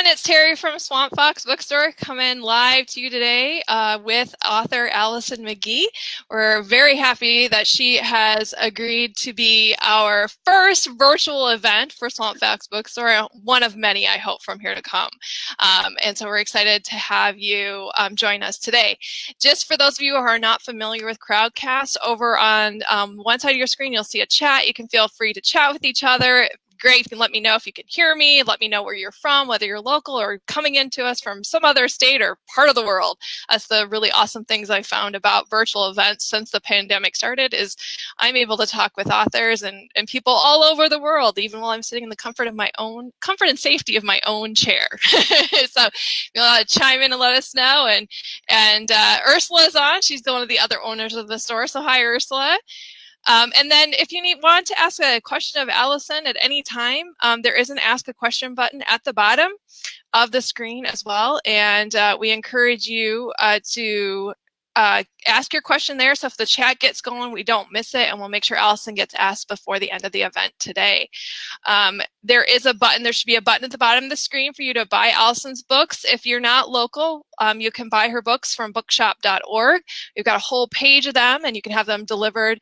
it's Terry from Swamp Fox Bookstore coming live to you today with author Alison McGhee. We're very happy that she has agreed to be our first virtual event for Swamp Fox Bookstore, one of many, I hope, from here to come. And so we're excited to have you join us today. Just for those of you who are not familiar with Crowdcast, over on one side of your screen, you'll see a chat. You can feel free to chat with each other. Great, you can let me know if you can hear me, let me know where you're from, whether you're local or coming into us from some other state or part of the world. That's the really awesome things I found about virtual events since the pandemic started is I'm able to talk with authors and people all over the world, even while I'm sitting in the comfort and safety of my own chair. So you'll chime in and let us know. And Ursula's on. She's one of the other owners of the store. So hi, Ursula. And then if you want to ask a question of Alison at any time, there is an ask a question button at the bottom of the screen as well. And we encourage you to ask your question there. So if the chat gets going, we don't miss it, and we'll make sure Alison gets asked before the end of the event today. There is a button. There should be a button at the bottom of the screen for you to buy Alison's books. If you're not local, you can buy her books from bookshop.org. We've got a whole page of them, and you can have them delivered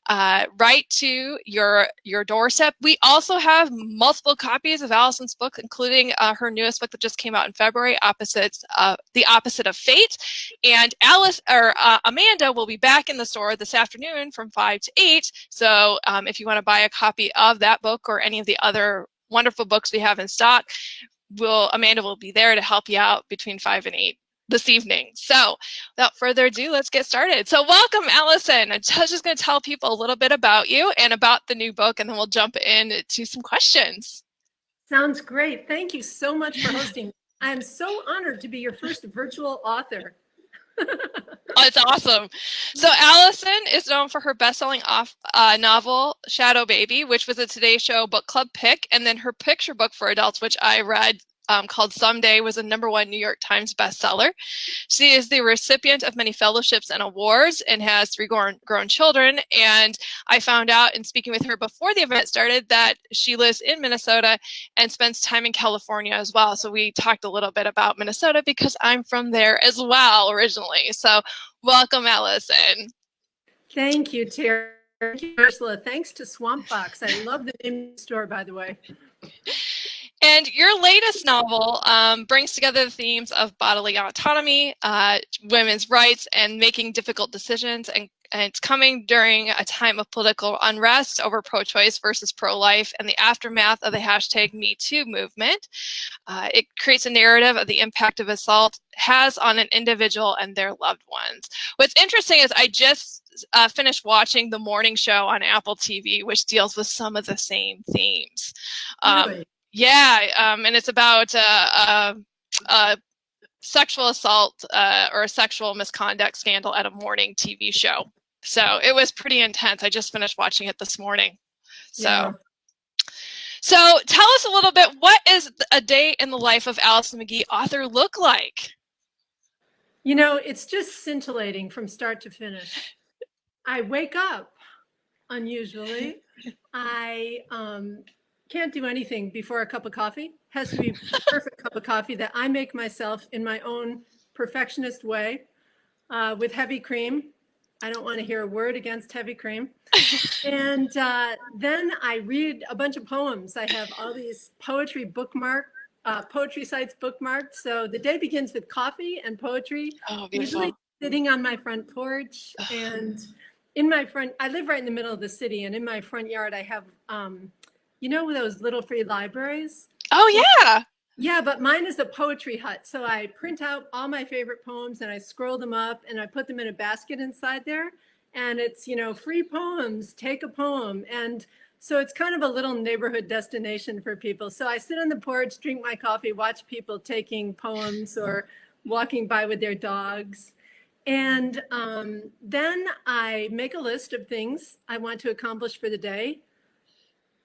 right to your doorstep. We also have multiple copies of Alison's book, including her newest book that just came out in February, The Opposite of Fate. And Amanda will be back in the store this afternoon from 5 to 8. So if you want to buy a copy of that book or any of the other wonderful books we have in stock, Amanda will be there to help you out between 5 and 8 this evening. So without further ado, let's get started. So welcome, Alison. I'm just going to tell people a little bit about you and about the new book, and then we'll jump into some questions. Sounds great. Thank you so much for hosting. I'm so honored to be your first virtual author. Oh, it's awesome. So Alison is known for her best-selling novel, Shadow Baby, which was a Today Show book club pick, and then her picture book for adults, which I read, called Someday, was a #1 New York Times bestseller. She is the recipient of many fellowships and awards and has 3 grown children. And I found out in speaking with her before the event started that she lives in Minnesota and spends time in California as well. So we talked a little bit about Minnesota because I'm from there as well originally. So welcome, Alison. Thank you, Terry. Thank you, Ursula. Thanks to Swamp Fox. I love the name of the store, by the way. And your latest novel brings together the themes of bodily autonomy, women's rights, and making difficult decisions. And it's coming during a time of political unrest over pro-choice versus pro-life and the aftermath of the #MeToo movement. It creates a narrative of the impact of assault has on an individual and their loved ones. What's interesting is I just finished watching the morning show on Apple TV, which deals with some of the same themes. Really? Yeah, and it's about sexual assault or a sexual misconduct scandal at a morning TV show. So it was pretty intense. I just finished watching it this morning. So tell us a little bit, what is a day in the life of Alison McGhee, author, look like? You know, it's just scintillating from start to finish. I wake up unusually. I can't do anything before a cup of coffee. Has to be a perfect cup of coffee that I make myself in my own perfectionist way with heavy cream. I don't want to hear a word against heavy cream. And then I read a bunch of poems. I have all these poetry sites bookmarked. So the day begins with coffee and poetry. Oh, usually sitting on my front porch. And in my front, I live right in the middle of the city. And in my front yard, I have, you know, those little free libraries? Oh, yeah. Yeah, but mine is a poetry hut. So I print out all my favorite poems and I scroll them up and I put them in a basket inside there. And it's, you know, free poems, take a poem. And so it's kind of a little neighborhood destination for people. So I sit on the porch, drink my coffee, watch people taking poems or walking by with their dogs. And then I make a list of things I want to accomplish for the day.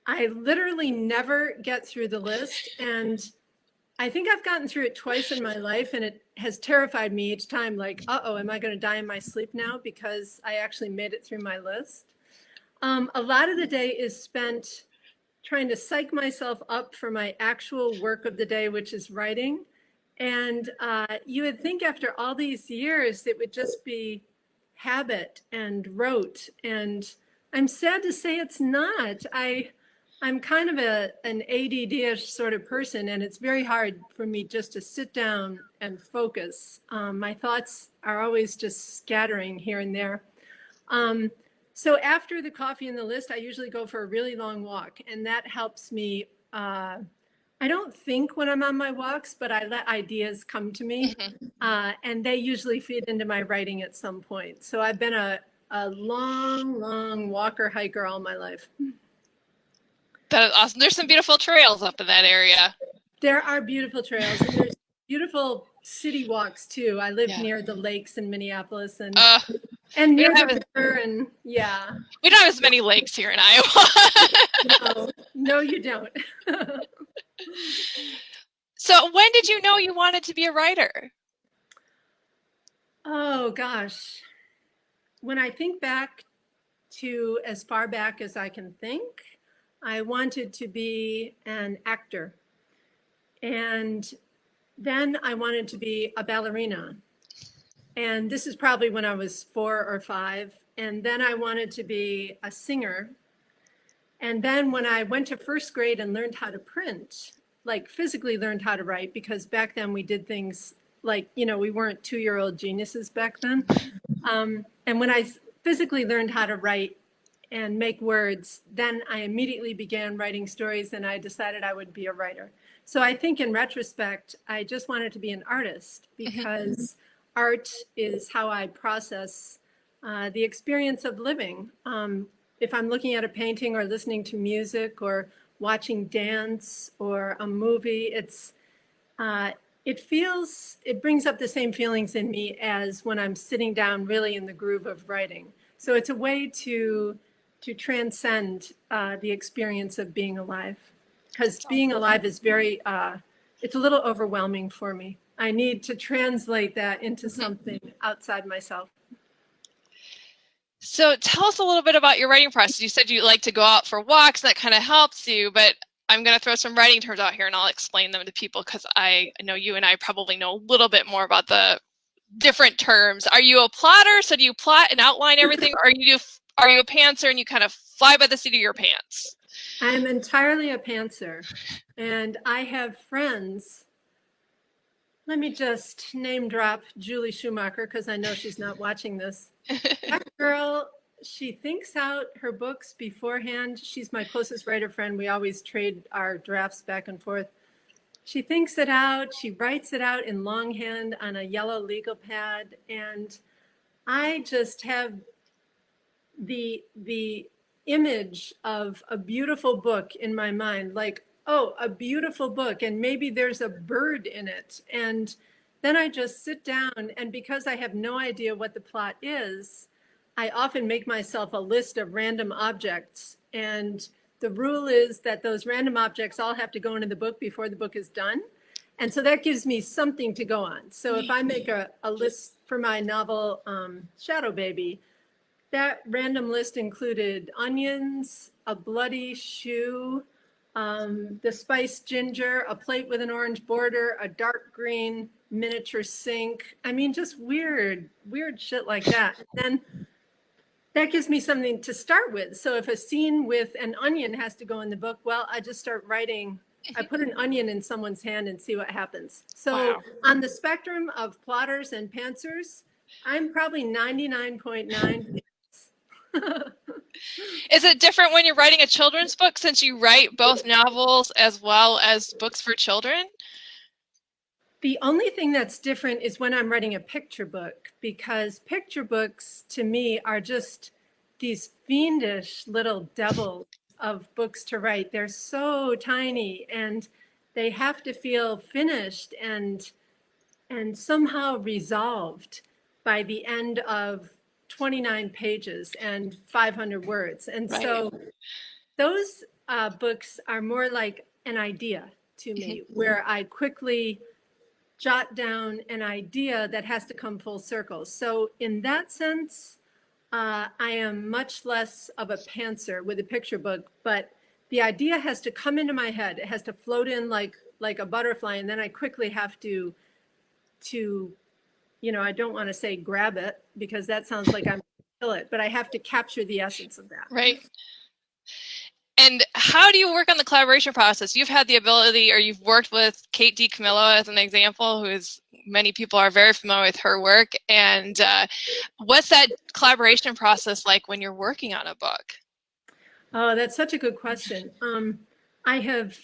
I literally never get through the list. And I think I've gotten through it twice in my life, and it has terrified me each time, like, uh-oh, am I going to die in my sleep now because I actually made it through my list? A lot of the day is spent trying to psych myself up for my actual work of the day, which is writing. And you would think after all these years, it would just be habit and rote. And I'm sad to say it's not. I'm kind of an ADD-ish sort of person, and it's very hard for me just to sit down and focus. My thoughts are always just scattering here and there. So after the coffee and the list, I usually go for a really long walk, and that helps me. I don't think when I'm on my walks, but I let ideas come to me, and they usually feed into my writing at some point. So I've been a long walker hiker all my life. That is awesome. There's some beautiful trails up in that area. There are beautiful trails, and there's beautiful city walks too. I live near the lakes in Minneapolis, and near the river, and yeah. We don't have as many lakes here in Iowa. No, you don't. So when did you know you wanted to be a writer? Oh gosh. When I think back to as far back as I can think, I wanted to be an actor. And then I wanted to be a ballerina. And this is probably when I was 4 or 5. And then I wanted to be a singer. And then when I went to first grade and learned how to print, like physically learned how to write, because back then we did things like, we weren't 2-year-old geniuses back then. And when I physically learned how to write and make words, then I immediately began writing stories, and I decided I would be a writer. So I think in retrospect, I just wanted to be an artist, because art is how I process the experience of living. If I'm looking at a painting or listening to music or watching dance or a movie, it brings up the same feelings in me as when I'm sitting down really in the groove of writing. So it's a way to transcend the experience of being alive, because being alive is it's a little overwhelming for me. I need to translate that into something outside myself. So tell us a little bit about your writing process. You said you like to go out for walks, that kind of helps you, but I'm going to throw some writing terms out here and I'll explain them to people, because I know you and I probably know a little bit more about the different terms. Are you a plotter? So do you plot and outline everything? Or are you a pantser and you kind of fly by the seat of your pants? I'm entirely a pantser, and I have friends. Let me just name drop Julie Schumacher, because I know she's not watching this. That girl, she thinks out her books beforehand. She's my closest writer friend. We always trade our drafts back and forth. She thinks it out. She writes it out in longhand on a yellow legal pad. And I just have the image of a beautiful book in my mind, like, oh, a beautiful book, and maybe there's a bird in it. And then I just sit down, and because I have no idea what the plot is, I often make myself a list of random objects. And the rule is that those random objects all have to go into the book before the book is done. And so that gives me something to go on. So if I make a list for my novel, Shadow Baby, that random list included onions, a bloody shoe, the spiced ginger, a plate with an orange border, a dark green miniature sink. I mean, just weird shit like that. And then that gives me something to start with. So if a scene with an onion has to go in the book, well, I just start writing. I put an onion in someone's hand and see what happens. So on the spectrum of plotters and pantsers, I'm probably 99.9. Is it different when you're writing a children's book, since you write both novels as well as books for children? The only thing that's different is when I'm writing a picture book, because picture books to me are just these fiendish little devils of books to write. They're so tiny, and they have to feel finished and somehow resolved by the end of 29 pages and 500 words. And so those books are more like an idea to me, where I quickly jot down an idea that has to come full circle. So in that sense, I am much less of a pantser with a picture book, but the idea has to come into my head. It has to float in like a butterfly, and then I quickly have to I don't want to say grab it because that sounds like I'm kill it, but I have to capture the essence of that. Right. And how do you work on the collaboration process? You've had the ability, or you've worked with Kate DiCamillo as an example, who is, many people are very familiar with her work. And what's that collaboration process like when you're working on a book? Oh, that's such a good question. I have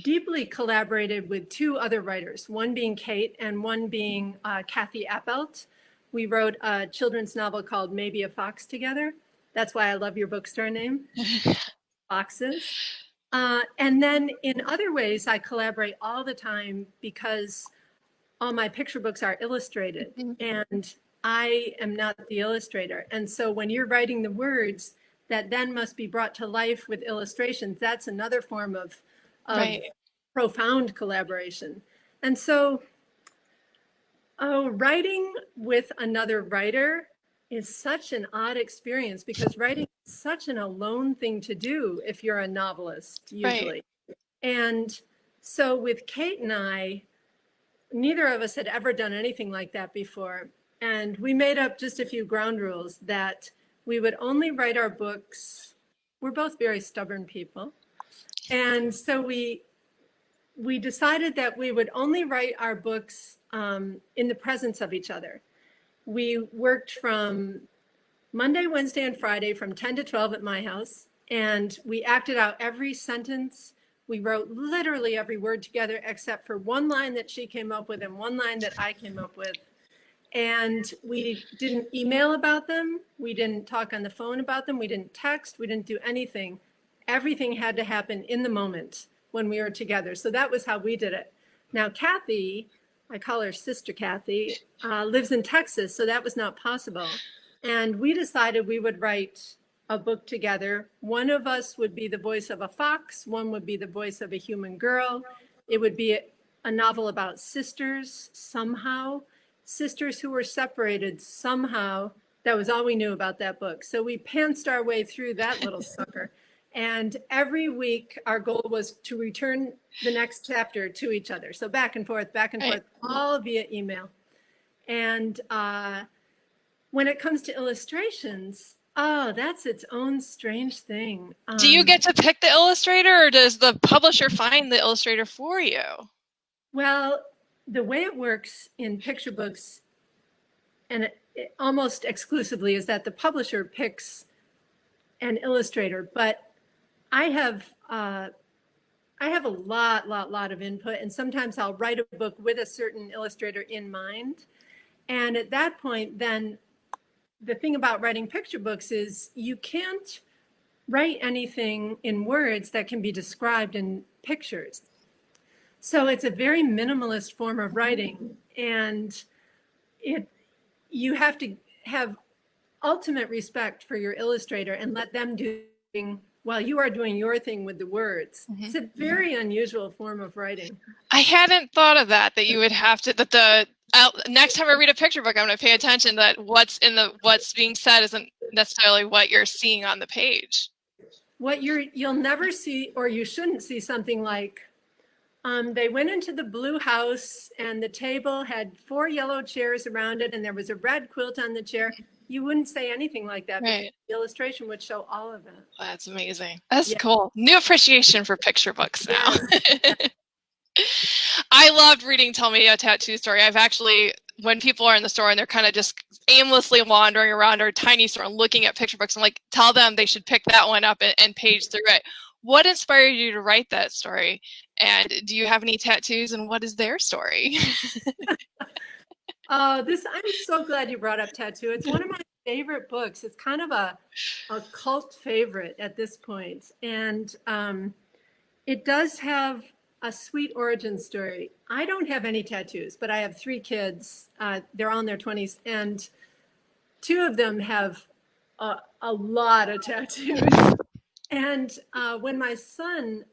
deeply collaborated with two other writers, one being Kate and one being Kathy Appelt. We wrote a children's novel called Maybe a Fox together. That's why I love your bookstore name, Foxes. And then in other ways, I collaborate all the time because all my picture books are illustrated and I am not the illustrator. And so when you're writing the words that then must be brought to life with illustrations, that's another form of Right. profound collaboration. And so writing with another writer is such an odd experience because writing is such an alone thing to do if you're a novelist, usually. Right. And so with Kate and I, neither of us had ever done anything like that before. And we made up just a few ground rules that we would only write our books. We're both very stubborn people. And so we decided that we would only write our books in the presence of each other. We worked from Monday, Wednesday, and Friday from 10 to 12 at my house. And we acted out every sentence. We wrote literally every word together except for one line that she came up with and one line that I came up with. And we didn't email about them. We didn't talk on the phone about them. We didn't text. We didn't do anything. Everything had to happen in the moment when we were together. So that was how we did it. Now, Kathy, I call her Sister Kathy, lives in Texas, so that was not possible. And we decided we would write a book together. One of us would be the voice of a fox. One would be the voice of a human girl. It would be a novel about sisters somehow, sisters who were separated somehow. That was all we knew about that book. So we pantsed our way through that little sucker. And every week, our goal was to return the next chapter to each other. So back and forth, all via email. And when it comes to illustrations, that's its own strange thing. Do you get to pick the illustrator, or does the publisher find the illustrator for you? Well, the way it works in picture books, and it almost exclusively, is that the publisher picks an illustrator, but I have a lot of input, and sometimes I'll write a book with a certain illustrator in mind. And at that point, then the thing about writing picture books is you can't write anything in words that can be described in pictures. So it's a very minimalist form of writing, and you have to have ultimate respect for your illustrator and let them do while you are doing your thing with the words. Mm-hmm. It's a very unusual form of writing. I hadn't thought of that you would have to, next time I read a picture book, I'm going to pay attention that what's being said isn't necessarily what you're seeing on the page. What you'll never see, or you shouldn't see, something like, they went into the blue house and the table had 4 yellow chairs around it and there was a red quilt on the chair. You wouldn't say anything like that. Right. The illustration would show all of it. That's amazing. That's cool. New appreciation for picture books now. I loved reading Tell Me a Tattoo Story. I've actually, when people are in the store and they're kind of just aimlessly wandering around our tiny store and looking at picture books, I'm like, tell them they should pick that one up and page through it. What inspired you to write that story? And do you have any tattoos, and what is their story? I'm so glad you brought up Tattoo. It's one of my favorite books. It's kind of a cult favorite at this point. And it does have a sweet origin story. I don't have any tattoos, but I have 3 kids. They're all in their 20s. And 2 of them have a lot of tattoos. And when my son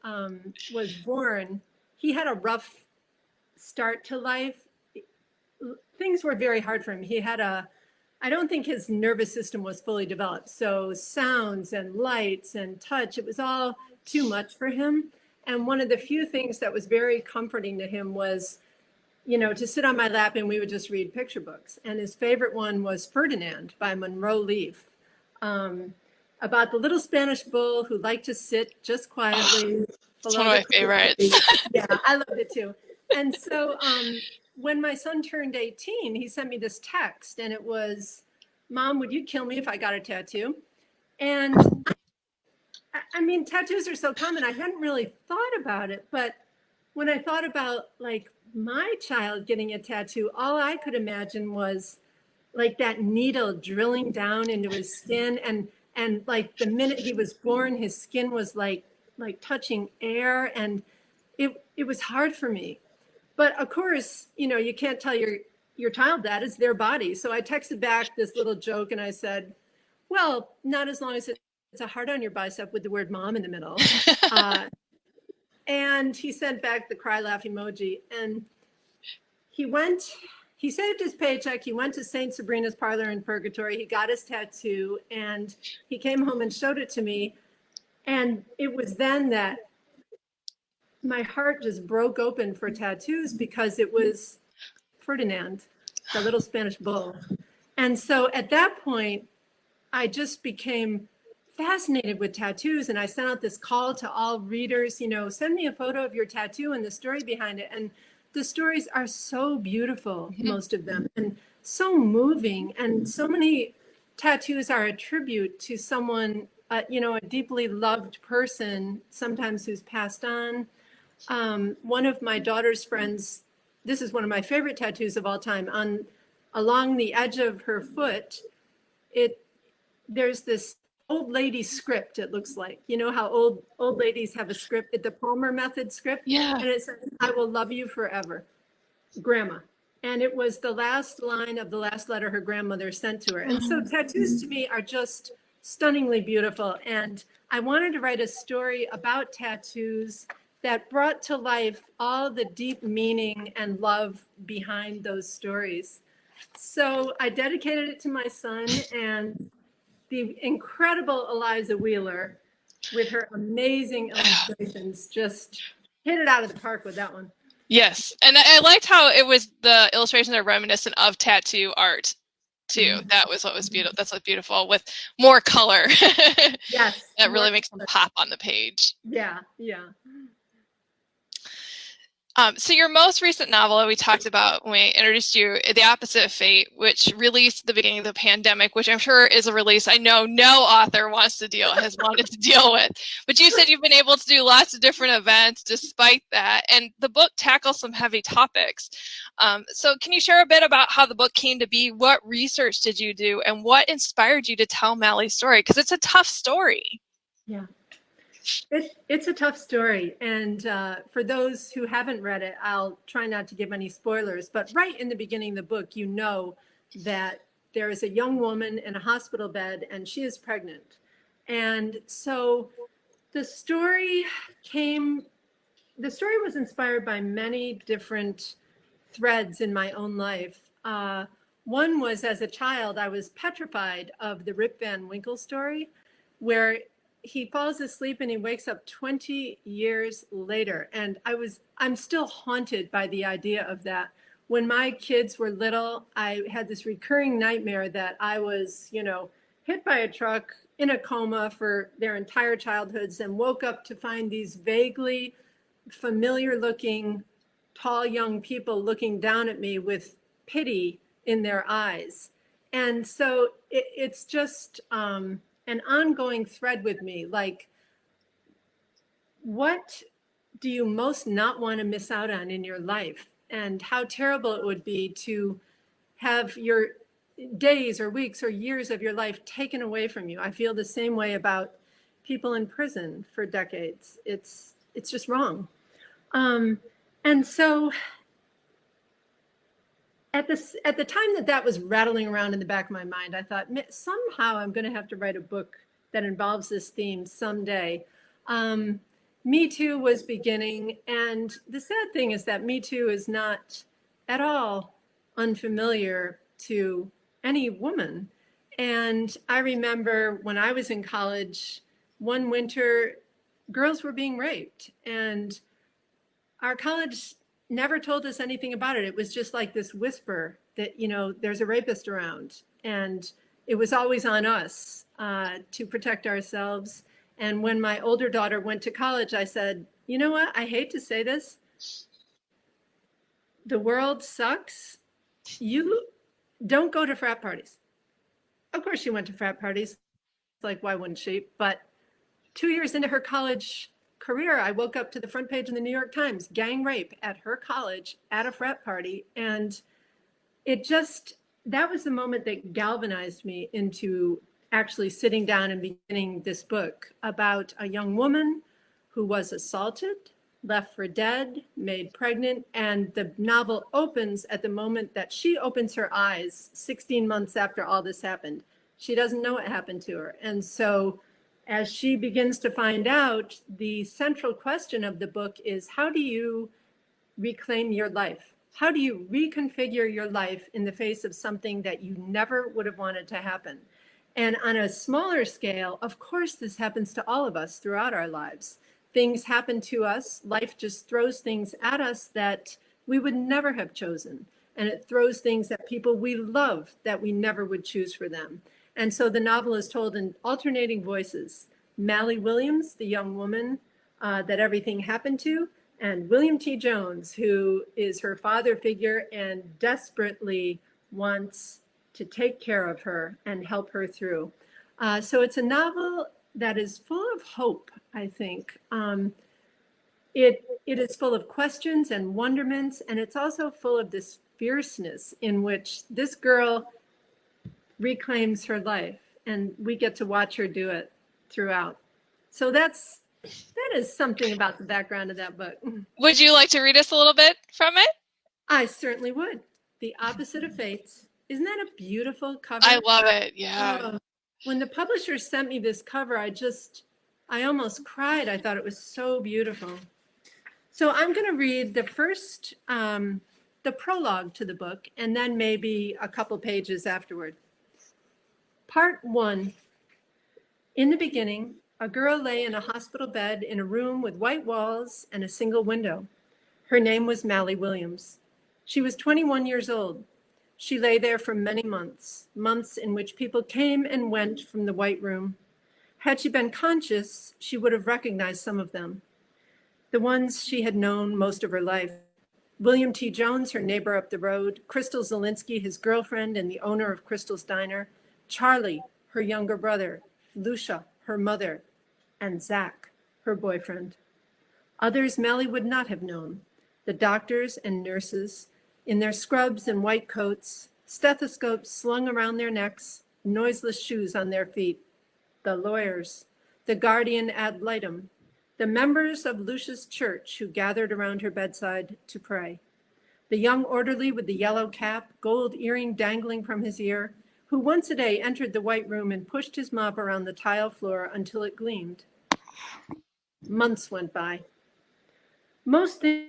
was born, he had a rough start to life. Things were very hard for him. He had a I don't think his nervous system was fully developed. So sounds and lights and touch, it was all too much for him. And one of the few things that was very comforting to him was, to sit on my lap and we would just read picture books. And his favorite one was Ferdinand by Monroe Leaf, about the little Spanish bull who liked to sit just quietly. It's one of my favorites. Yeah, I loved it too. And so when my son turned 18, he sent me this text, and it was, "Mom, would you kill me if I got a tattoo?" And I mean, tattoos are so common. I hadn't really thought about it, but when I thought about like my child getting a tattoo, all I could imagine was like that needle drilling down into his skin, and like the minute he was born, his skin was like touching air, and it was hard for me. But of course, you can't tell your child that. It's their body. So I texted back this little joke and I said, "Well, not as long as it's a heart on your bicep with the word mom in the middle." And he sent back the cry laugh emoji. And he saved his paycheck. He went to St. Sabrina's Parlor in Purgatory. He got his tattoo and he came home and showed it to me. And it was then that my heart just broke open for tattoos, because it was Ferdinand, the little Spanish bull. And so at that point, I just became fascinated with tattoos. And I sent out this call to all readers, send me a photo of your tattoo and the story behind it. And the stories are so beautiful, most of them, and so moving. And so many tattoos are a tribute to someone, a deeply loved person, sometimes who's passed on. One of my daughter's friends, this is one of my favorite tattoos of all time, along the edge of her foot, there's this old lady script, it looks like. You know how old ladies have a script, the Palmer method script? Yeah. And it says, "I will love you forever, Grandma." And it was the last line of the last letter her grandmother sent to her. And so tattoos to me are just stunningly beautiful. And I wanted to write a story about tattoos that brought to life all the deep meaning and love behind those stories. So I dedicated it to my son, and the incredible Eliza Wheeler, with her amazing illustrations, just hit it out of the park with that one. Yes, and I liked how the illustrations are reminiscent of tattoo art too. That was what was beautiful. That's what's beautiful, with more color. Yes. That really makes them pop on the page. Yeah. So your most recent novel we talked about when we introduced you, The Opposite of Fate, which released at the beginning of the pandemic, which I'm sure is a release I know no author has wanted to deal with. But you said you've been able to do lots of different events despite that, and the book tackles some heavy topics. So can you share a bit about how the book came to be? What research did you do, and what inspired you to tell Mally's story? Because it's a tough story. Yeah. It's a tough story. And for those who haven't read it, I'll try not to give any spoilers. But right in the beginning of the book, that there is a young woman in a hospital bed and she is pregnant. And so the story was inspired by many different threads in my own life. One was, as a child, I was petrified of the Rip Van Winkle story, where he falls asleep and he wakes up 20 years later. And I'm still haunted by the idea of that. When my kids were little, I had this recurring nightmare that I was, hit by a truck, in a coma for their entire childhoods, and woke up to find these vaguely familiar looking, tall young people looking down at me with pity in their eyes. And so it's just an ongoing thread with me. Like, what do you most not want to miss out on in your life? And how terrible it would be to have your days or weeks or years of your life taken away from you. I feel the same way about people in prison for decades. It's just wrong. And so at the time that was rattling around in the back of my mind, I thought, somehow I'm going to have to write a book that involves this theme someday. Me Too was beginning, and the sad thing is that Me Too is not at all unfamiliar to any woman. And I remember when I was in college, one winter, girls were being raped, and our college never told us anything about it. It was just like this whisper that, you know, there's a rapist around. And it was always on us to protect ourselves. And when my older daughter went to college, I said, you know what? I hate to say this. The world sucks. You don't go to frat parties. Of course, she went to frat parties. Like, why wouldn't she? But 2 years into her college career, I woke up to the front page in the New York Times, gang rape at her college at a frat party. And it just, that was the moment that galvanized me into actually sitting down and beginning this book about a young woman who was assaulted, left for dead, made pregnant. And the novel opens at the moment that she opens her eyes 16 months after all this happened. She doesn't know what happened to her. And so as she begins to find out, the central question of the book is, how do you reclaim your life? How do you reconfigure your life in the face of something that you never would have wanted to happen? And on a smaller scale, of course, this happens to all of us throughout our lives. Things happen to us. Life just throws things at us that we would never have chosen. And it throws things at people we love that we never would choose for them. And so the novel is told in alternating voices. Mally Williams, the young woman that everything happened to, and William T. Jones, who is her father figure and desperately wants to take care of her and help her through. So it's a novel that is full of hope, I think. It is full of questions and wonderments, and it's also full of this fierceness in which this girl reclaims her life, and we get to watch her do it throughout. So that is something about the background of that book. Would you like to read us a little bit from it? I certainly would. The Opposite of Fates. Isn't that a beautiful cover? I love it. Yeah. When the publisher sent me this cover, I almost cried. I thought it was so beautiful. So I'm going to read the prologue to the book, and then maybe a couple pages afterward. Part 1. In the beginning, a girl lay in a hospital bed in a room with white walls and a single window. Her name was Mally Williams. She was 21 years old. She lay there for many months, months in which people came and went from the white room. Had she been conscious, she would have recognized some of them, the ones she had known most of her life. William T. Jones, her neighbor up the road, Crystal Zielinski, his girlfriend and the owner of Crystal's Diner, Charlie, her younger brother, Lucia, her mother, and Zach, her boyfriend. Others Mally would not have known, the doctors and nurses in their scrubs and white coats, stethoscopes slung around their necks, noiseless shoes on their feet, the lawyers, the guardian ad litem, the members of Lucia's church who gathered around her bedside to pray, the young orderly with the yellow cap, gold earring dangling from his ear, who once a day entered the white room and pushed his mop around the tile floor until it gleamed. Months went by. Most things,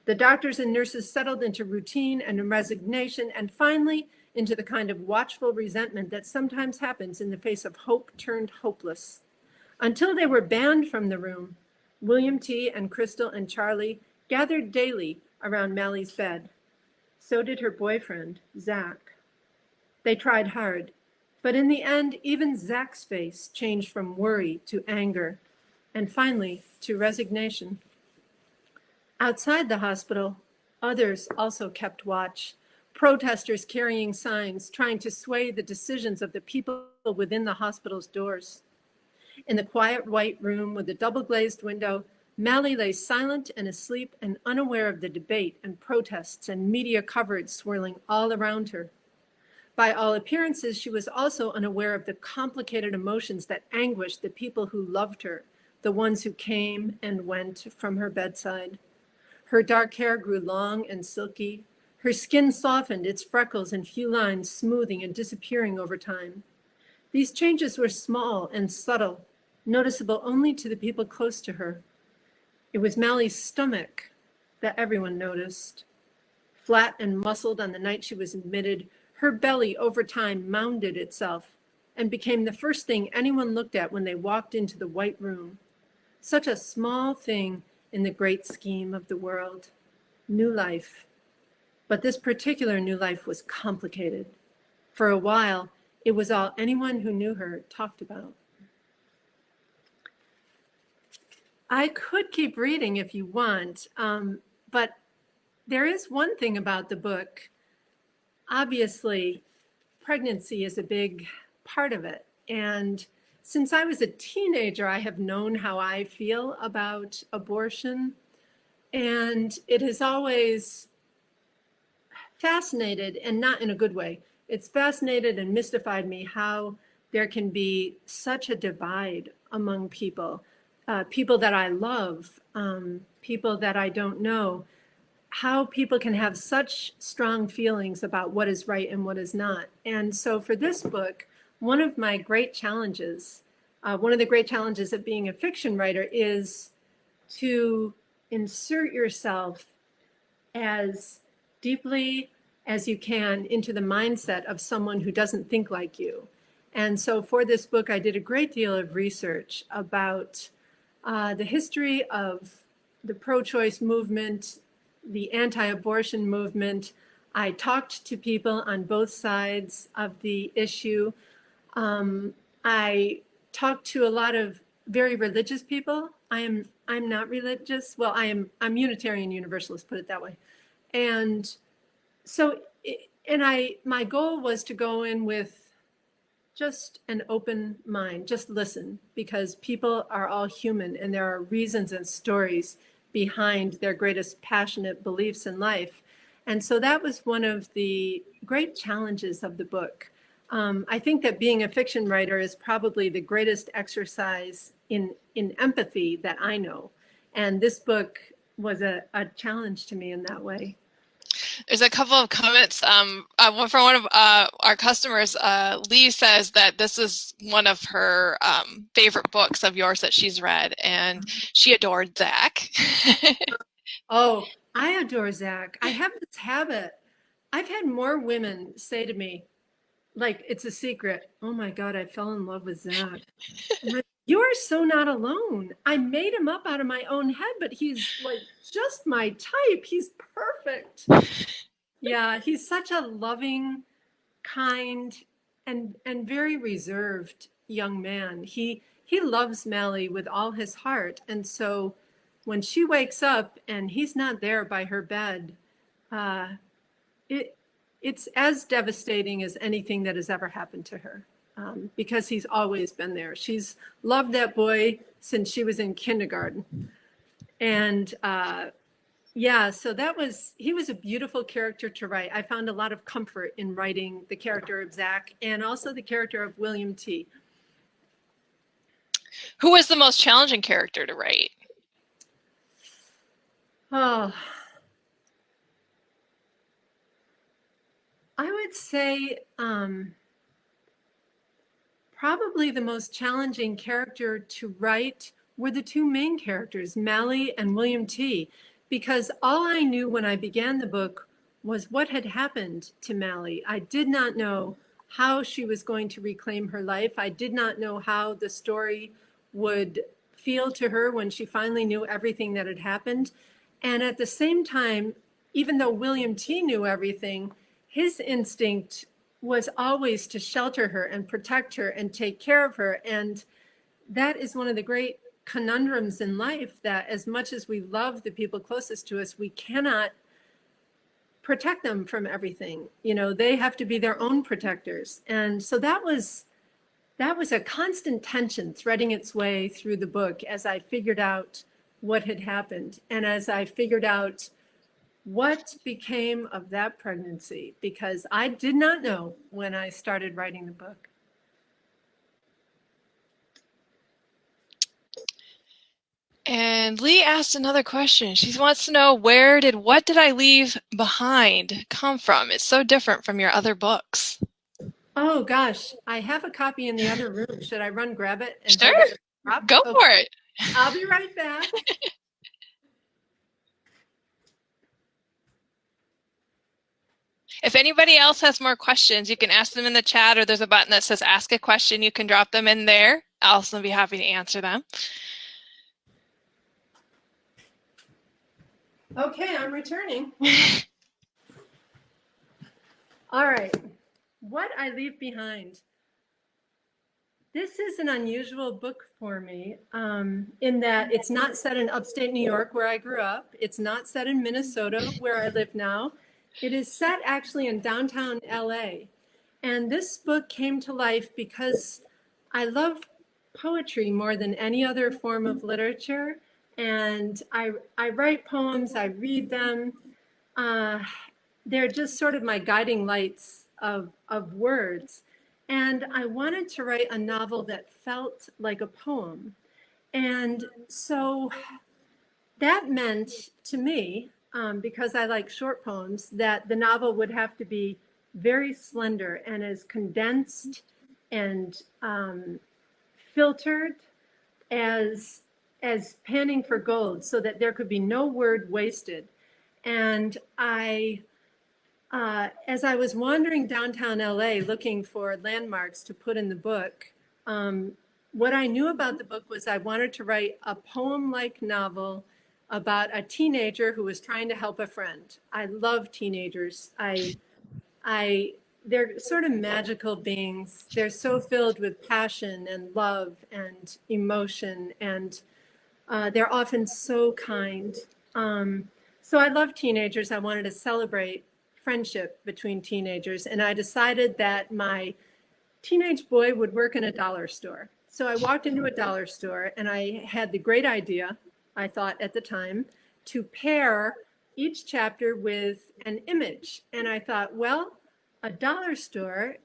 the doctors and nurses settled into routine and resignation, and finally into the kind of watchful resentment that sometimes happens in the face of hope turned hopeless. Until they were banned from the room, William T. and Crystal and Charlie gathered daily around Mally's bed. So did her boyfriend, Zach. They tried hard, but in the end, even Zach's face changed from worry to anger, and finally to resignation. Outside the hospital, others also kept watch, protesters carrying signs, trying to sway the decisions of the people within the hospital's doors. In the quiet white room with the double-glazed window, Mally lay silent and asleep and unaware of the debate and protests and media coverage swirling all around her. By all appearances, she was also unaware of the complicated emotions that anguished the people who loved her, the ones who came and went from her bedside. Her dark hair grew long and silky. Her skin softened, its freckles and few lines smoothing and disappearing over time. These changes were small and subtle, noticeable only to the people close to her. It was Mally's stomach that everyone noticed. Flat and muscled on the night she was admitted, her belly over time mounded itself and became the first thing anyone looked at when they walked into the white room. Such a small thing in the great scheme of the world. New life. But this particular new life was complicated. For a while, it was all anyone who knew her talked about. I could keep reading if you want, but there is one thing about the book. Obviously, pregnancy is a big part of it. And since I was a teenager, I have known how I feel about abortion. And it has always fascinated, and not in a good way, it's fascinated and mystified me how there can be such a divide among people, people that I love, people that I don't know, how people can have such strong feelings about what is right and what is not. And so for this book, one of my great challenges, one of the great challenges of being a fiction writer is to insert yourself as deeply as you can into the mindset of someone who doesn't think like you. And so for this book, I did a great deal of research about the history of the pro-choice movement, the anti-abortion movement. I talked to people on both sides of the issue. I talked to a lot of very religious people. I'm not religious. Well, I'm Unitarian Universalist, put it that way. And so, my goal was to go in with just an open mind, just listen, because people are all human and there are reasons and stories behind their greatest passionate beliefs in life. And so that was one of the great challenges of the book. I think that being a fiction writer is probably the greatest exercise in empathy that I know. And this book was a challenge to me in that way. There's a couple of comments from one of our customers. Lee says that this is one of her favorite books of yours that she's read, and she adored Zach. Oh, I adore Zach. I have this habit. I've had more women say to me, like it's a secret, "Oh my God, I fell in love with Zach." I'm like, you are so not alone. I made him up out of my own head, but he's like just my type. He's perfect. Yeah, he's such a loving, kind, and very reserved young man. He loves Mally with all his heart, and so when she wakes up and he's not there by her bed, uh, it's as devastating as anything that has ever happened to her, because he's always been there. She's loved that boy since she was in kindergarten, and yeah, so he was a beautiful character to write. I found a lot of comfort in writing the character of Zach and also the character of William T. Who was the most challenging character to write? Oh, I would say probably the most challenging character to write were the two main characters, Mally and William T, because all I knew when I began the book was what had happened to Mally. I did not know how she was going to reclaim her life. I did not know how the story would feel to her when she finally knew everything that had happened. And at the same time, even though William T knew everything, his instinct was always to shelter her and protect her and take care of her. And that is one of the great conundrums in life, that as much as we love the people closest to us, we cannot protect them from everything. You know, they have to be their own protectors. And so that was a constant tension threading its way through the book as I figured out what had happened and as I figured out what became of that pregnancy, because I did not know when I started writing the book. And Lee asked another question. She wants to know, what did I leave behind come from? It's so different from your other books. Oh gosh, I have a copy in the other room. Should I run grab it and Sure, hold it up? go Okay. for it. I'll be right back. If anybody else has more questions, you can ask them in the chat, or there's a button that says ask a question. You can drop them in there. Alison will be happy to answer them. Okay, I'm returning. All right, what I leave behind. This is an unusual book for me in that it's not set in upstate New York where I grew up. It's not set in Minnesota where I live now. It is set actually in downtown LA. And this book came to life because I love poetry more than any other form of literature. And I write poems, I read them. They're just sort of my guiding lights of words. And I wanted to write a novel that felt like a poem. And so that meant to me, because I like short poems, that the novel would have to be very slender and as condensed and filtered as panning for gold, so that there could be no word wasted. And as I was wandering downtown LA looking for landmarks to put in the book, what I knew about the book was I wanted to write a poem-like novel about a teenager who was trying to help a friend. I love teenagers. They're sort of magical beings. They're so filled with passion and love and emotion, and they're often so kind. So I love teenagers. I wanted to celebrate friendship between teenagers, and I decided that my teenage boy would work in a dollar store. So I walked into a dollar store and I had the great idea, I thought at the time, to pair each chapter with an image. And I thought, well, a dollar store,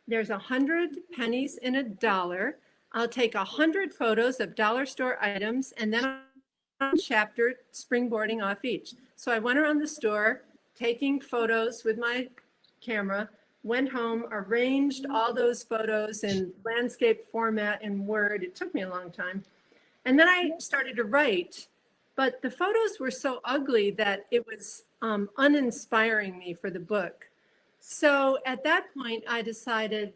there's 100 pennies in a dollar. I'll take 100 photos of dollar store items and then a chapter springboarding off each. So I went around the store taking photos with my camera, went home, arranged all those photos in landscape format in Word. It took me a long time. And then I started to write, but the photos were so ugly that it was uninspiring me for the book. So at that point, I decided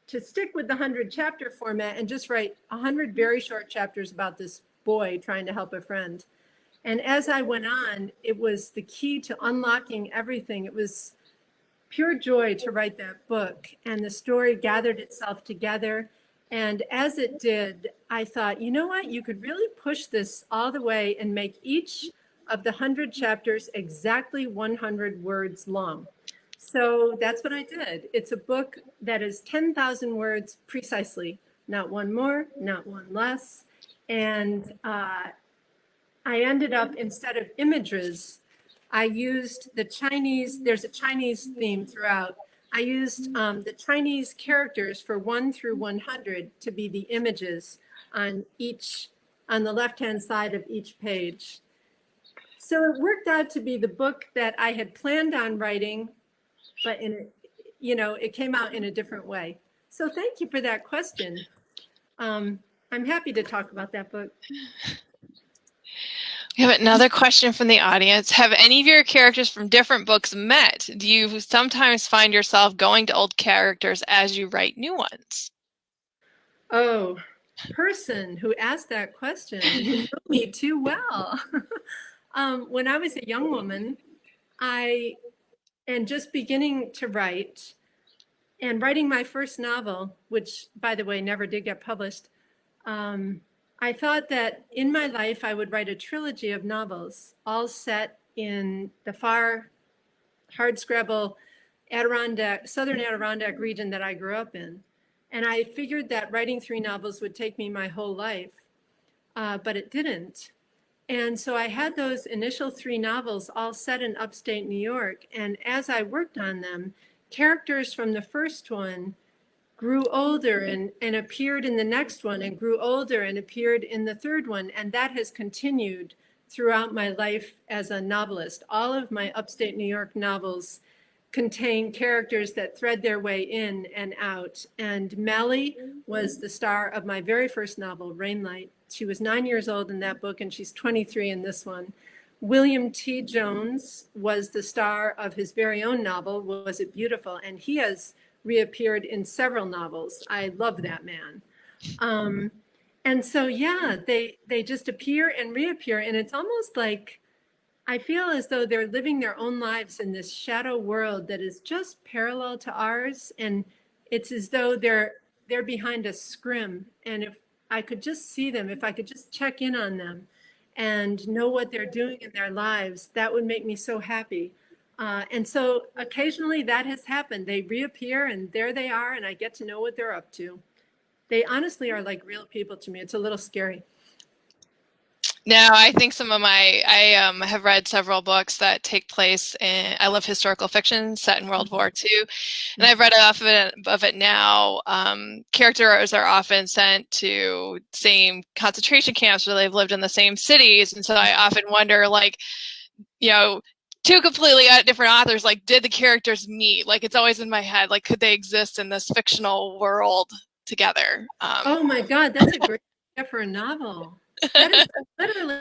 to stick with the 100 chapter format and just write 100 very short chapters about this boy trying to help a friend. And as I went on, it was the key to unlocking everything. It was pure joy to write that book, and the story gathered itself together. And as it did, I thought, you know what, you could really push this all the way and make each of the 100 chapters exactly 100 words long. So that's what I did. It's a book that is 10,000 words precisely, not one more, not one less. And I ended up, instead of images, I used the Chinese, there's a Chinese theme throughout. I used the Chinese characters for 1 through 100 to be the images on the left-hand side of each page. So it worked out to be the book that I had planned on writing, but it came out in a different way. So thank you for that question. I'm happy to talk about that book. We have another question from the audience. Have any of your characters from different books met? Do you sometimes find yourself going to old characters as you write new ones? Oh, person who asked that question, you know me too well. When I was a young woman, and just beginning to write and writing my first novel, which, by the way, never did get published, I thought that in my life I would write a trilogy of novels, all set in the far hardscrabble Southern Adirondack region that I grew up in. And I figured that writing 3 novels would take me my whole life, but it didn't. And so I had those initial 3 novels all set in upstate New York. And as I worked on them, characters from the first one grew older and appeared in the next one, and grew older and appeared in the third one. And that has continued throughout my life as a novelist. All of my upstate New York novels contain characters that thread their way in and out. And Melly was the star of my very first novel, Rainlight. She was 9 years old in that book, and she's 23 in this one. William T. Jones was the star of his very own novel, Was It Beautiful? And he has reappeared in several novels. I love that man. Um, and so, yeah, they just appear and reappear. And it's almost like I feel as though they're living their own lives in this shadow world that is just parallel to ours. And it's as though they're behind a scrim. And if I could just see them, if I could just check in on them and know what they're doing in their lives, that would make me so happy. And so occasionally that has happened. They reappear and there they are, and I get to know what they're up to. They honestly are like real people to me. It's a little scary. No, I think I have read several books that take place I love historical fiction set in World War II, and I've read enough of it now. Characters are often sent to same concentration camps where they've lived in the same cities, and so I often wonder, like, two completely different authors, like, did the characters meet? Like, it's always in my head, like, could they exist in this fictional world together? Oh my God, that's a great idea for a novel. That is literally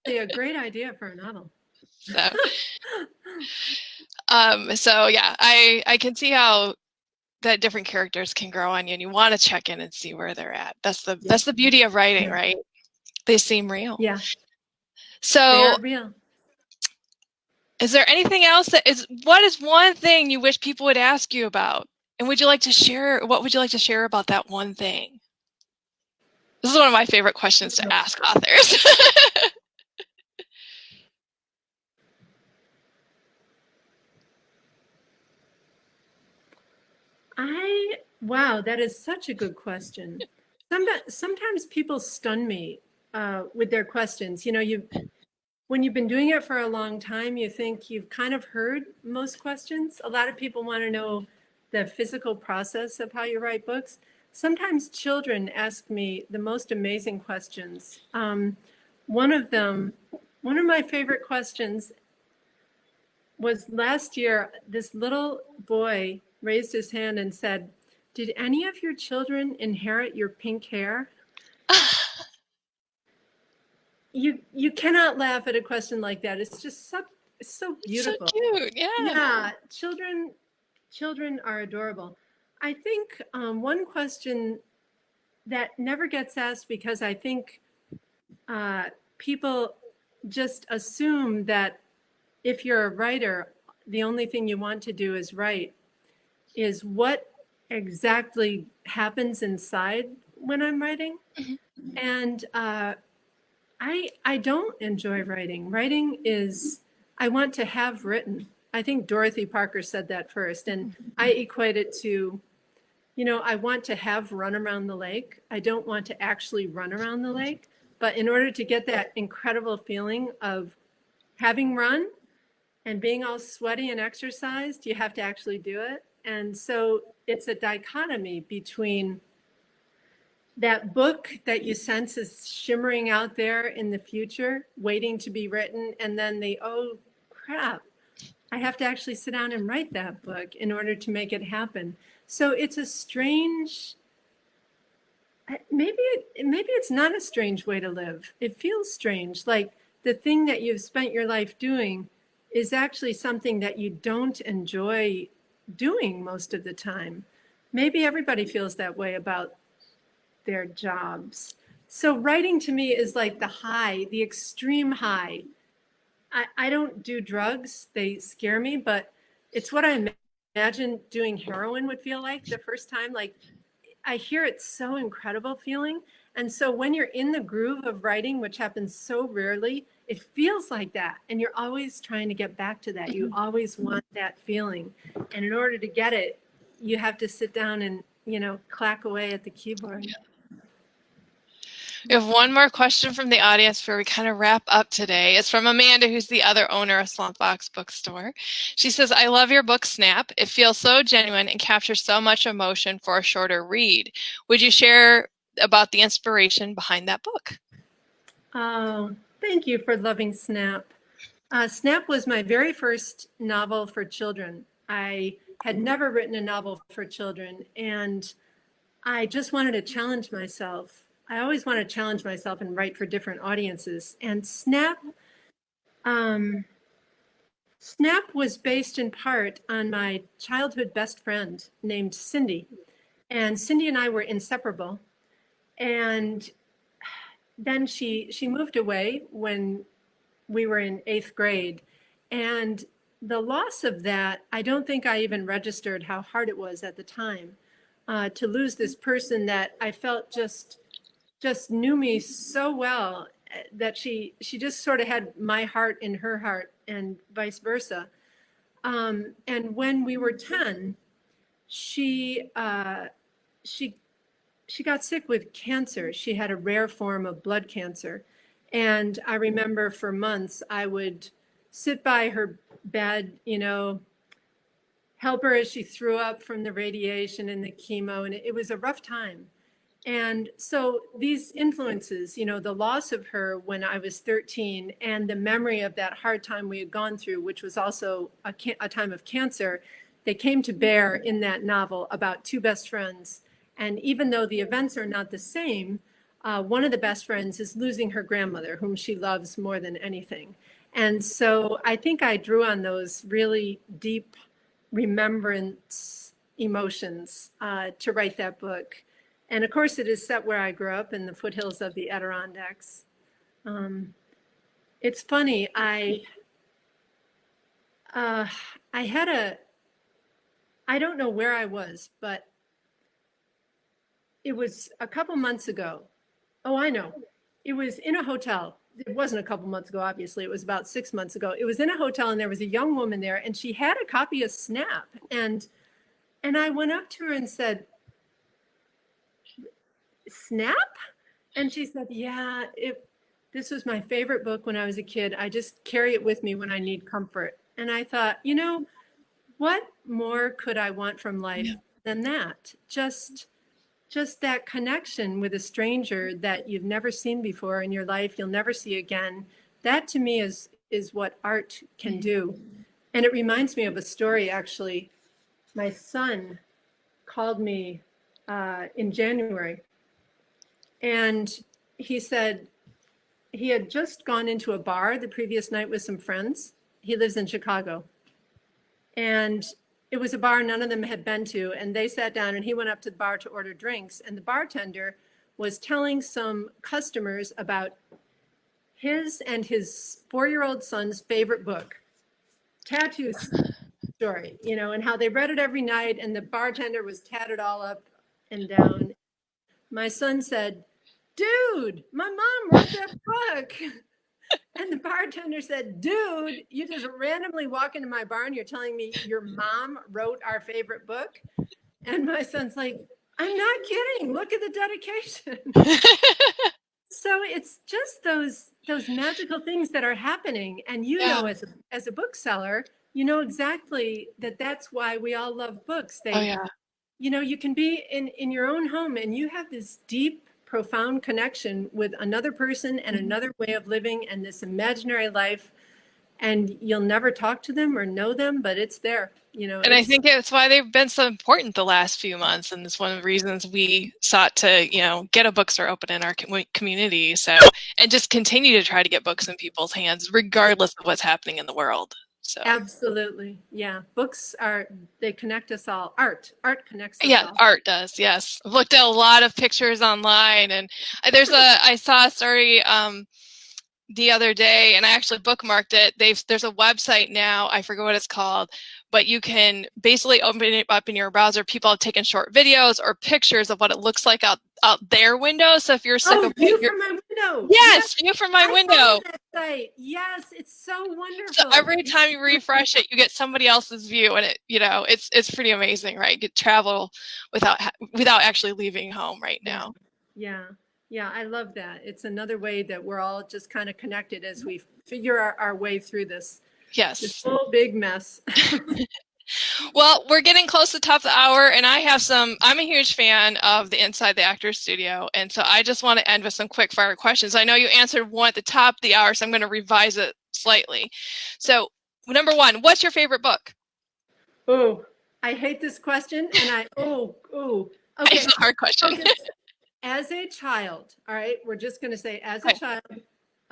a great idea for a novel. So yeah, I can see how that different characters can grow on you, and you want to check in and see where they're at. That's the beauty of writing, right? They seem real. Yeah. So they are real. Is there anything else what is one thing you wish people would ask you about? And what would you like to share about that one thing? This is one of my favorite questions to ask authors. Wow, that is such a good question. Sometimes people stun me with their questions. When you've been doing it for a long time, you think you've kind of heard most questions. A lot of people want to know the physical process of how you write books. Sometimes children ask me the most amazing questions. One of my favorite questions was last year. This little boy raised his hand and said, "Did any of your children inherit your pink hair?" You cannot laugh at a question like that. It's just so beautiful. So cute, yeah. Yeah, children are adorable. I think one question that never gets asked, because I think people just assume that if you're a writer, the only thing you want to do is write, is what exactly happens inside when I'm writing. And I don't enjoy writing. Writing is, I want to have written. I think Dorothy Parker said that first, and I equate it to, I want to have run around the lake. I don't want to actually run around the lake, but in order to get that incredible feeling of having run and being all sweaty and exercised, you have to actually do it. And so it's a dichotomy between that book that you sense is shimmering out there in the future, waiting to be written, and then oh crap, I have to actually sit down and write that book in order to make it happen. So it's a strange, maybe it's not a strange way to live. It feels strange, like the thing that you've spent your life doing is actually something that you don't enjoy doing most of the time. Maybe everybody feels that way about their jobs. So writing to me is like the high, the extreme high. I don't do drugs, they scare me, but it's what I imagine doing heroin would feel like the first time. Like, I hear it's so incredible feeling. And so when you're in the groove of writing, which happens so rarely, it feels like that. And you're always trying to get back to that. You always want that feeling. And in order to get it, you have to sit down and, clack away at the keyboard. Yeah. We have one more question from the audience before we kind of wrap up today. It's from Amanda, who's the other owner of Slumpbox Bookstore. She says, "I love your book, Snap. It feels so genuine and captures so much emotion for a shorter read. Would you share about the inspiration behind that book?" Oh, thank you for loving Snap. Snap was my very first novel for children. I had never written a novel for children, and I just wanted to challenge myself. I always want to challenge myself and write for different audiences. And Snap Um, Snap was based in part on my childhood best friend named Cindy. And Cindy and I were inseparable. And then she moved away when we were in 8th grade. And the loss of that, I don't think I even registered how hard it was at the time to lose this person that I felt just knew me so well that she just sort of had my heart in her heart and vice versa. And when we were 10, she she she got sick with cancer. She had a rare form of blood cancer. And I remember for months I would sit by her bed, help her as she threw up from the radiation and the chemo. And it was a rough time. And so these influences, the loss of her when I was 13 and the memory of that hard time we had gone through, which was also a time of cancer, they came to bear in that novel about two best friends. And even though the events are not the same, one of the best friends is losing her grandmother, whom she loves more than anything. And so I think I drew on those really deep remembrance emotions to write that book. And of course, it is set where I grew up in the foothills of the Adirondacks. It's funny. I had I don't know where I was, but it was a couple months ago. Oh, I know. It was in a hotel. It wasn't a couple months ago, obviously. It was about 6 months ago. It was in a hotel, and there was a young woman there, and she had a copy of Snap. And I went up to her and said, Snap? And she said, yeah, this was my favorite book when I was a kid. I just carry it with me when I need comfort. And I thought, what more could I want from life than that? Just that connection with a stranger that you've never seen before in your life, you'll never see again. That to me is what art can do. And it reminds me of a story, actually. My son called me in January, and he said he had just gone into a bar the previous night with some friends. He lives in Chicago. And it was a bar none of them had been to. And they sat down and he went up to the bar to order drinks. And the bartender was telling some customers about his and his 4-year-old son's favorite book, Tattoo Story, and how they read it every night. And the bartender was tatted all up and down. My son said, dude, my mom wrote that book. And the bartender said, dude, you just randomly walk into my bar and you're telling me your mom wrote our favorite book? And my son's like, I'm not kidding. Look at the dedication. So it's just those magical things that are happening. And as a bookseller, you know exactly that's why we all love books. You can be in your own home and you have this deep, profound connection with another person and another way of living and this imaginary life, and you'll never talk to them or know them, but it's there. And I think it's why they've been so important the last few months, and it's one of the reasons we sought to get a bookstore open in our community, and just continue to try to get books in people's hands regardless of what's happening in the world. So absolutely, yeah, books they connect us all. Art connects us all. Art does. Yes, I've looked at a lot of pictures online, and I saw a story the other day, and I actually bookmarked it. There's a website now, I forget what it's called, but you can basically open it up in your browser. People have taken short videos or pictures of what it looks like out their window. So if you're sick of view from my window. Yes, view from my window. That site. Yes, it's so wonderful. So every time you refresh it, you get somebody else's view, and it's pretty amazing, right? You get travel without actually leaving home right now. Yeah, I love that. It's another way that we're all just kind of connected as we figure our way through this whole big mess. Well, we're getting close to the top of the hour, and I'm a huge fan of the Inside the Actors Studio, and so I just want to end with some quick fire questions. I know you answered one at the top of the hour, so I'm going to revise it slightly. So, number one, what's your favorite book? Oh, I hate this question, and okay. It's a hard question. As a child, all right, we're just going to say as a child,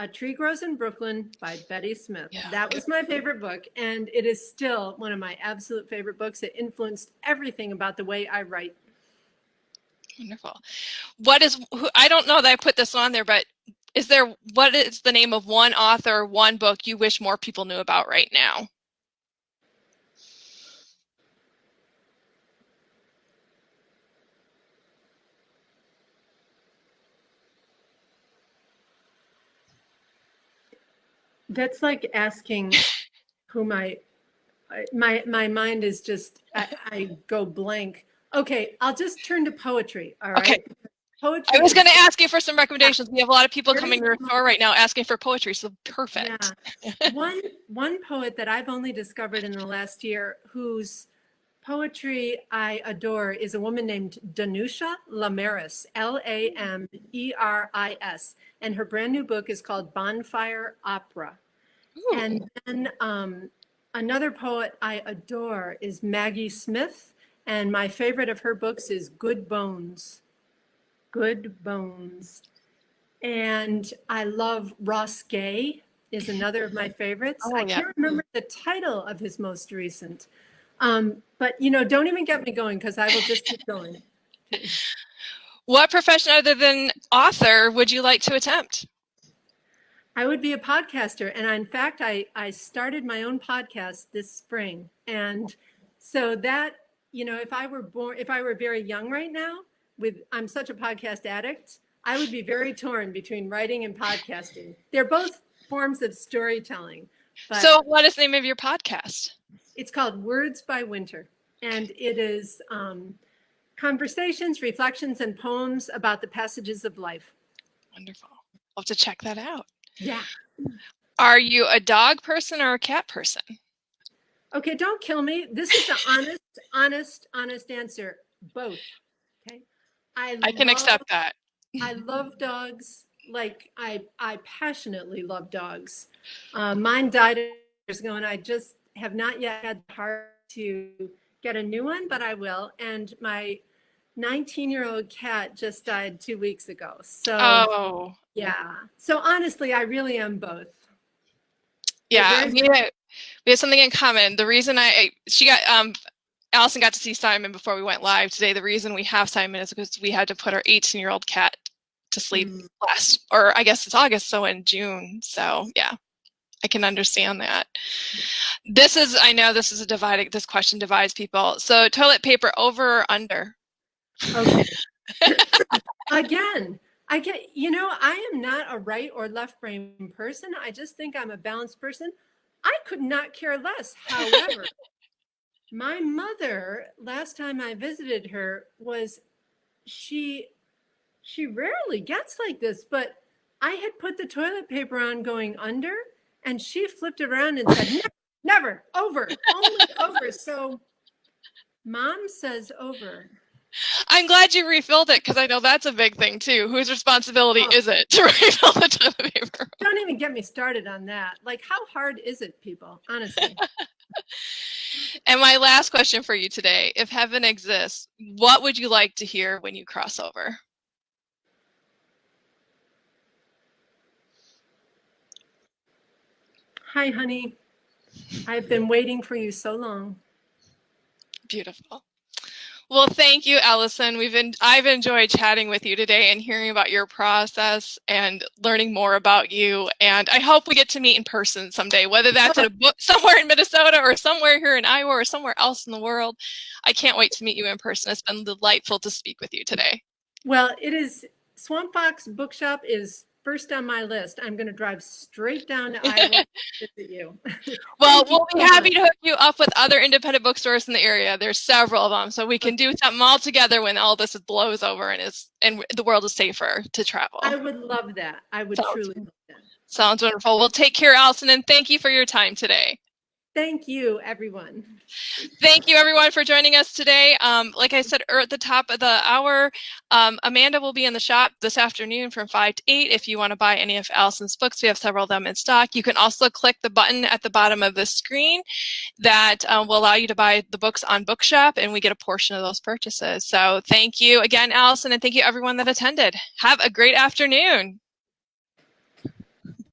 A Tree Grows in Brooklyn by Betty Smith. Yeah. That was my favorite book, and it is still one of my absolute favorite books. It influenced everything about the way I write. Wonderful. I don't know that I put this on there, but what is the name of one author, one book you wish more people knew about right now? That's like asking who my mind is just, I go blank. Okay, I'll just turn to poetry, all right? Okay. Poetry. I was going to ask you for some recommendations. We have a lot of people There coming is to our store right now asking for poetry, so perfect. Yeah. One poet that I've only discovered in the last year whose poetry I adore is a woman named Danusha Lameris, Lameris, and her brand new book is called Bonfire Opera. Ooh. And then another poet I adore is Maggie Smith, and my favorite of her books is Good Bones. Good Bones. And I love Ross Gay is another of my favorites. Oh, I yeah. can't remember the title of his most recent. But don't even get me going because I will just keep going. What profession other than author would you like to attempt? I would be a podcaster. And in fact, I started my own podcast this spring. And so that, if I were very young right now, I'm such a podcast addict, I would be very torn between writing and podcasting. They're both forms of storytelling. So what is the name of your podcast? It's called Words by Winter. And it is conversations, reflections, and poems about the passages of life. Wonderful. I'll have to check that out. Yeah. Are you a dog person or a cat person? Okay, don't kill me. This is the honest answer. Both. Okay. I can accept that. I love dogs. Like I passionately love dogs. Mine died years ago, and I just have not yet had the heart to get a new one, but I will. And my 19-year-old cat just died 2 weeks ago. So yeah. So honestly, I really am both. Yeah, we have something in common. The reason Allison got to see Simon before we went live today. The reason we have Simon is because we had to put our 18-year-old cat to sleep I guess it's August, so in June. So yeah, I can understand that. I know this question divides people. So toilet paper over or under? Okay. Again, I am not a right or left brain person. I just think I'm a balanced person. I could not care less. However, my mother, last time I visited her, she rarely gets like this, but I had put the toilet paper on going under, and she flipped it around and said, never, over, only over. So Mom says over. I'm glad you refilled it because I know that's a big thing too. Whose responsibility is it to refill the toilet paper? Don't even get me started on that. Like, how hard is it, people? Honestly. And my last question for you today, if heaven exists, what would you like to hear when you cross over? Hi, honey. I've been waiting for you so long. Beautiful. Well, thank you, Allison. I've enjoyed chatting with you today and hearing about your process and learning more about you. And I hope we get to meet in person someday, whether that's at a book somewhere in Minnesota or somewhere here in Iowa or somewhere else in the world. I can't wait to meet you in person. It's been delightful to speak with you today. Well, it is. Swamp Fox Bookshop is first on my list. I'm going to drive straight down to Iowa to visit you. Well, we'll be happy to hook you up with other independent bookstores in the area. There's several of them, so we can do something all together when all this blows over and the world is safer to travel. I would love that. I would truly love that. Sounds wonderful. Well, take care, Allison, and thank you for your time today. Thank you, everyone. Thank you, everyone, for joining us today. Like I said at the top of the hour, Amanda will be in the shop this afternoon from 5 to 8. If you want to buy any of Allison's books, we have several of them in stock. You can also click the button at the bottom of the screen that will allow you to buy the books on Bookshop, and we get a portion of those purchases. So thank you again, Allison, and thank you, everyone that attended. Have a great afternoon.